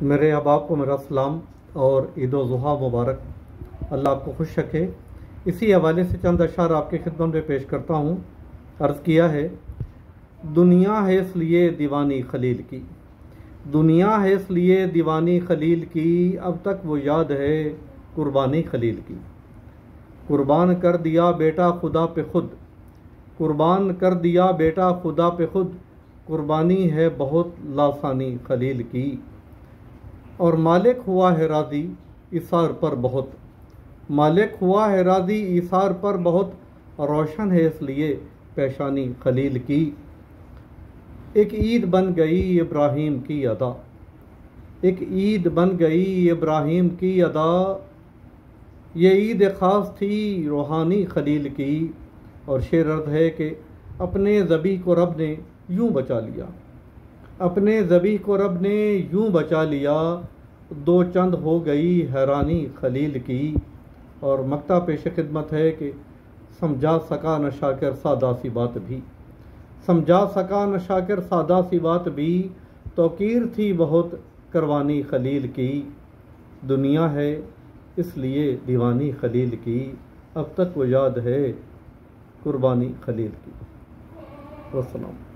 मेरे अहबाब को मेरा सलाम और ईद उल ज़ुहा मुबारक। अल्लाह आपको खुश रखे। इसी हवाले से चंद अशार आपकी खिदमत में पेश करता हूँ। अर्ज़ किया है, दुनिया है इसलिए दीवानी खलील की, दुनिया है इसलिए दीवानी खलील की, अब तक वो याद है कुर्बानी खलील की। कुर्बान कर दिया बेटा खुदा पे खुद, कुर्बान कर दिया बेटा खुदा पे खुद, कुर्बानी है बहुत लासानी खलील की। और मालिक हुआ है राज़ी इसार पर बहुत, मालिक हुआ है राज़ी इसार पर बहुत, रोशन है इसलिए पेशानी खलील की। एक ईद बन गई इब्राहीम की अदा, एक ईद बन गई इब्राहीम की अदा, ये ईद ख़ास थी रूहानी खलील की। और शेर अर्ज़ है कि अपने ज़बी को रब ने यूं बचा लिया, अपने ज़बी को रब ने यूं बचा लिया, दो चंद हो गई हैरानी खलील की। और मक्ता पेश खिदमत है कि समझा सका न शाकिर सादा सी बात भी, समझा सका न शाकिर सादा सी बात भी, तौकीर थी बहुत करवानी खलील की। दुनिया है इसलिए दीवानी खलील की, अब तक वो याद है कुर्बानी खलील की। वस्सलाम।